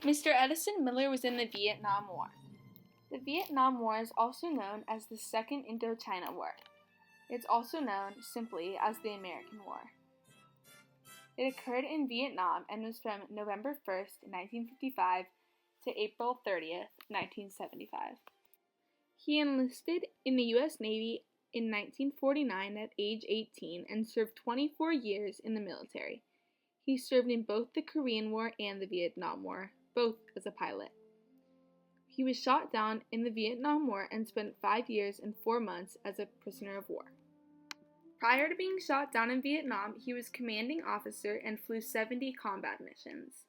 Mr. Edison Miller was in the Vietnam War. The Vietnam War is also known as the Second Indochina War. It's also known simply as the American War. It occurred in Vietnam and was from November 1st, 1955 to April 30th, 1975. He enlisted in the U.S. Navy in 1949 at age 18 and served 24 years in the military. He served in both the Korean War and the Vietnam War, both as a pilot. He was shot down in the Vietnam War and spent 5 years and 4 months as a prisoner of war. Prior to being shot down in Vietnam, he was commanding officer and flew 70 combat missions.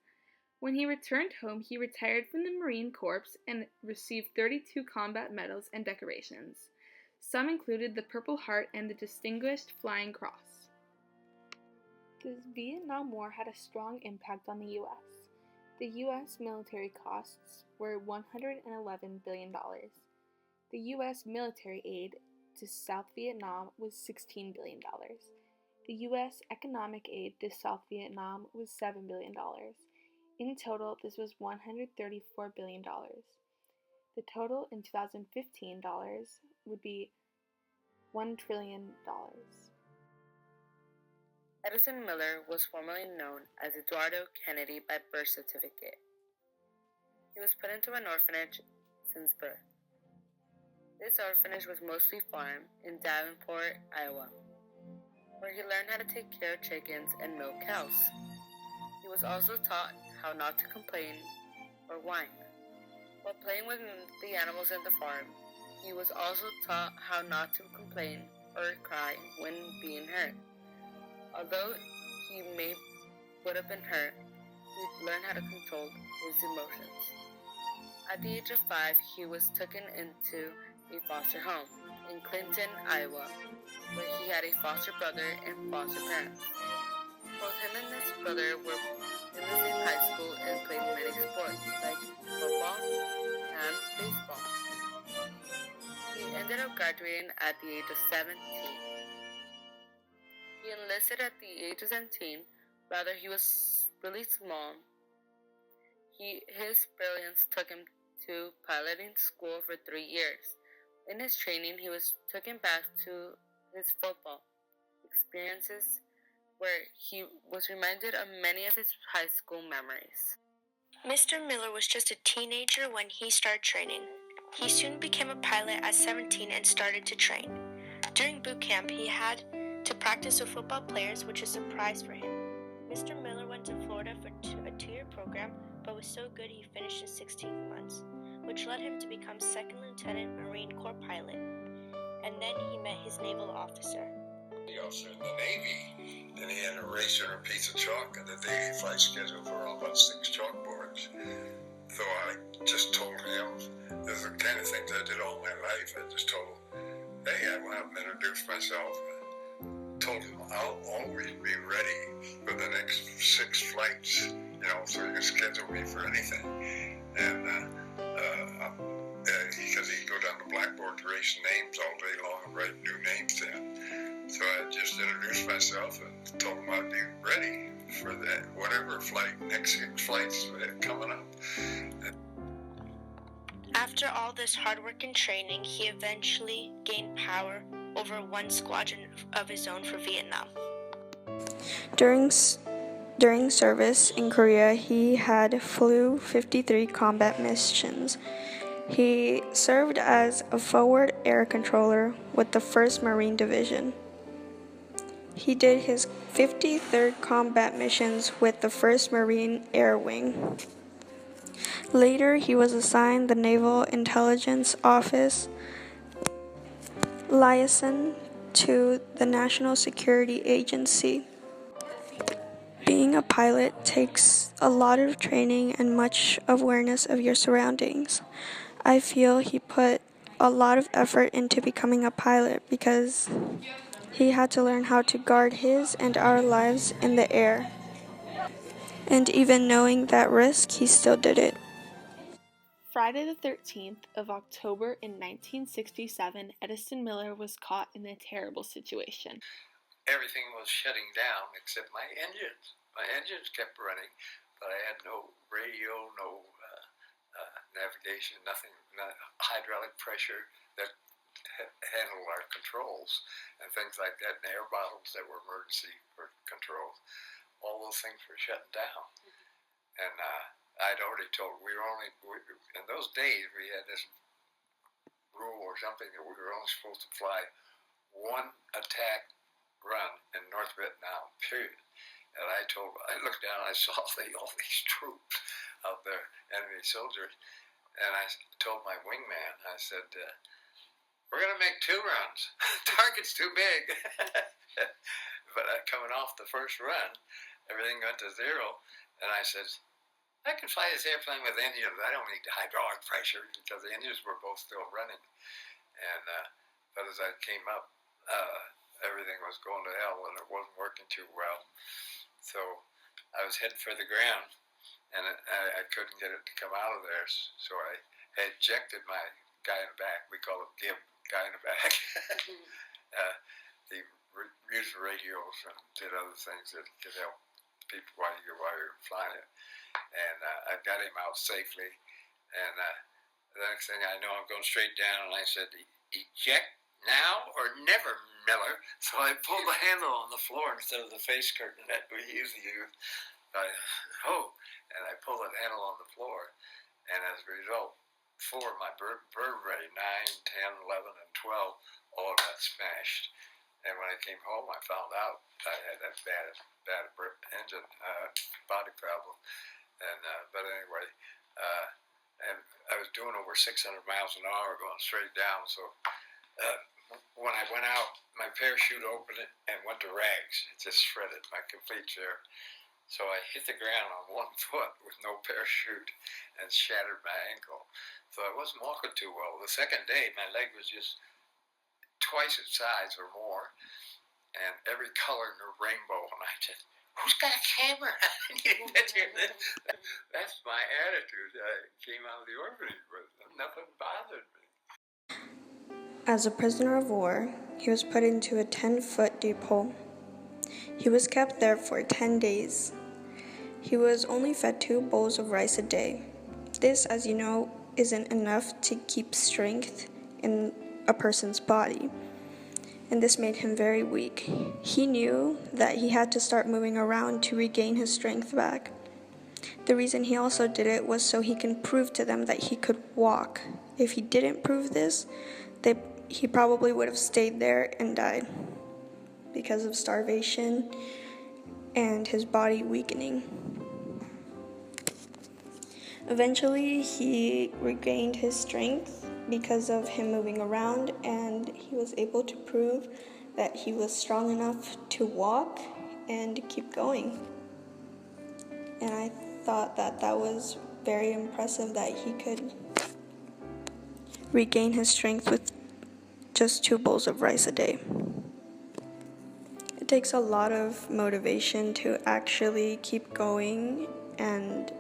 When he returned home, he retired from the Marine Corps and received 32 combat medals and decorations. Some included the Purple Heart and the Distinguished Flying Cross. The Vietnam War had a strong impact on the U.S. The U.S. military costs were $111 billion. The U.S. military aid to South Vietnam was $16 billion. The U.S. economic aid to South Vietnam was $7 billion. In total, this was $134 billion. The total in 2015 dollars would be $1 trillion. Edison Miller was formerly known as Eduardo Kennedy by birth certificate. He was put into an orphanage since birth. This orphanage was mostly farm in Davenport, Iowa, where he learned how to take care of chickens and milk cows. He was also taught how not to complain or whine. While playing with the animals in the farm, he was also taught how not to complain or cry when being hurt. Although he would have been hurt, he learned how to control his emotions. At the age of 5, he was taken into a foster home in Clinton, Iowa, where he had a foster brother and foster parents. Both him and his brother were in the same high school and played many sports like football and baseball. He ended up graduating at the age of 17. He enlisted at the age of 17, rather he was really small. His brilliance took him to piloting school for 3 years. In his training, he was taken back to his football experiences, where he was reminded of many of his high school memories. Mr. Miller was just a teenager when he started training. He soon became a pilot at 17 and started to train. During boot camp, he had to practice with football players, which is a surprise for him. Mr. Miller went to Florida for a 2-year program, but was so good he finished in 16 months, which led him to become Second Lieutenant Marine Corps pilot. And then he met his naval officer. The officer in the Navy, and he had a eraser and a piece of chalk and a daily flight schedule for all about 6 chalkboards. So I just told him, this is the kind of things I did all my life. I just told him, hey, I want to introduce myself. Told him I'll always be ready for the next 6 flights, so you can schedule me for anything. And because he'd go down the blackboard to erase names all day long and write new names in. So I just introduced myself and told him I'd be ready for that whatever next 6 flights coming up. After all this hard work and training, he eventually gained power over one squadron of his own for Vietnam. During service in Korea, he had flew 53 combat missions. He served as a forward air controller with the 1st Marine Division. He did his 53rd combat missions with the 1st Marine Air Wing. Later, he was assigned the Naval Intelligence Office liaison to the National Security Agency. Being a pilot takes a lot of training and much awareness of your surroundings. I feel he put a lot of effort into becoming a pilot because he had to learn how to guard his and our lives in the air. And even knowing that risk, he still did it. Friday the 13th of October in 1967, Edison Miller was caught in a terrible situation. Everything was shutting down except my engines. My engines kept running, but I had no radio, no navigation, nothing, not hydraulic pressure that handled our controls and things like that, and air bottles that were emergency controls. All those things were shutting down. And I'd already told, in those days, we had this rule or something that we were only supposed to fly one attack run in North Vietnam, period. And I looked down and I saw all these troops out there, enemy soldiers, and I told my wingman, I said, we're going to make 2 runs. Target's too big. But coming off the first run, everything went to 0, and I said, I can fly this airplane with engines. I don't need hydraulic pressure, because the engines were both still running. And but as I came up, everything was going to hell, and it wasn't working too well. So I was heading for the ground, and I couldn't get it to come out of there. So I ejected my guy in the back. We call him Gib, guy in the back. He used radios and did other things that could help people while you're flying it. And I got him out safely. And the next thing I know, I'm going straight down, and I said, eject now or never, Miller. So I pulled the handle on the floor instead of the face curtain that we usually use. And I pulled that handle on the floor. And as a result, 4 of my vertebrae, 9, 10, 11, and 12, all got smashed. And when I came home, I found out I had that bad engine body problem. And but anyway, and I was doing over 600 miles an hour going straight down. So when I went out, my parachute opened and went to rags. It just shredded my complete chair. So I hit the ground on 1 foot with no parachute and shattered my ankle. So I wasn't walking too well. The second day, my leg was just twice its size or more, and every color in the rainbow. And I said, who's got a camera? That's my attitude. I came out of the orphanage, but nothing bothered me. As a prisoner of war, he was put into a 10-foot deep hole. He was kept there for 10 days. He was only fed 2 bowls of rice a day. This, as you know, isn't enough to keep strength in a person's body, and this made him very weak. He knew that he had to start moving around to regain his strength back. The reason he also did it was so he can prove to them that he could walk. If he didn't prove this, he probably would have stayed there and died because of starvation and his body weakening. Eventually, he regained his strength because of him moving around, and he was able to prove that he was strong enough to walk and keep going. And I thought that was very impressive, that he could regain his strength with just 2 bowls of rice a day. It takes a lot of motivation to actually keep going, and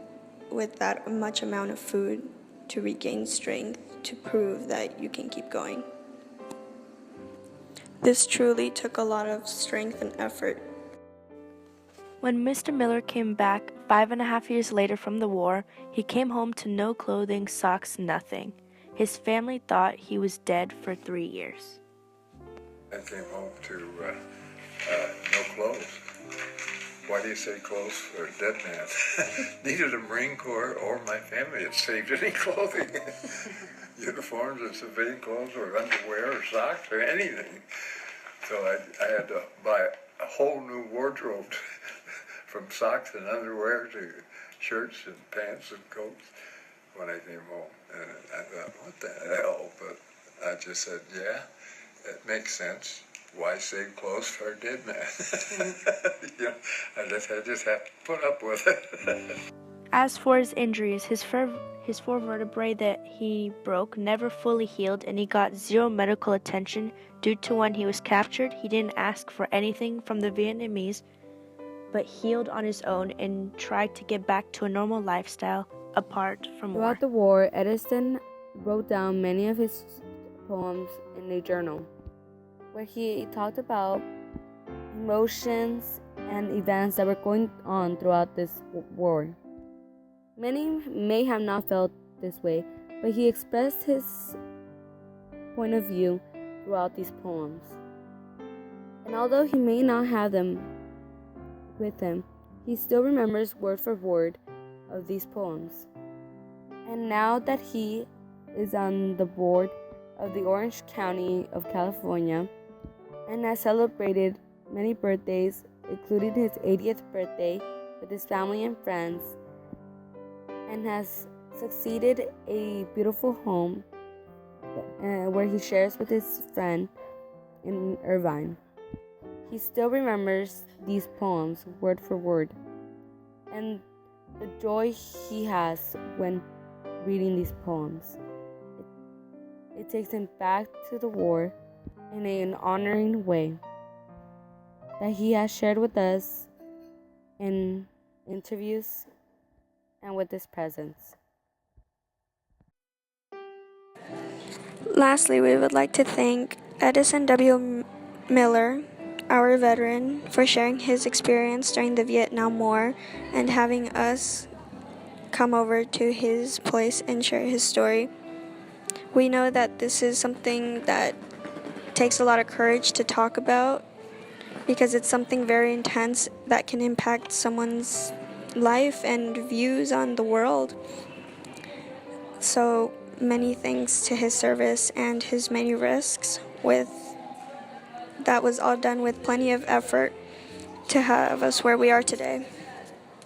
with that much amount of food, to regain strength, to prove that you can keep going. This truly took a lot of strength and effort. When Mr. Miller came back 5.5 years later from the war, he came home to no clothing, socks, nothing. His family thought he was dead for 3 years. I came home to no clothes. Why do you say clothes for a dead man? Neither the Marine Corps or my family had saved any clothing. Uniforms or civilian clothes or underwear or socks or anything. So I had to buy a whole new wardrobe from socks and underwear to shirts and pants and coats when I came home. And I thought, what the hell? But I just said, yeah, it makes sense. Why save clothes for a dead man? I just have to put up with it. As for his injuries, his 4 vertebrae that he broke never fully healed, and he got 0 medical attention due to when he was captured. He didn't ask for anything from the Vietnamese, but healed on his own and tried to get back to a normal lifestyle apart from war. Throughout the war, Edison wrote down many of his poems in a journal, where he talked about emotions and events that were going on throughout this war. Many may have not felt this way, but he expressed his point of view throughout these poems. And although he may not have them with him, he still remembers word for word of these poems. And now that he is on the board of the Orange County of California and has celebrated many birthdays, including his 80th birthday with his family and friends, and has succeeded a beautiful home where he shares with his friend in Irvine. He still remembers these poems word for word, and the joy he has when reading these poems. It takes him back to the war in an honoring way that he has shared with us in interviews and with his presence. Lastly, we would like to thank Edison W. Miller, our veteran, for sharing his experience during the Vietnam War and having us come over to his place and share his story. We know that this is something that takes a lot of courage to talk about because it's something very intense that can impact someone's life and views on the world. So many thanks to his service and his many risks. That was all done with plenty of effort to have us where we are today.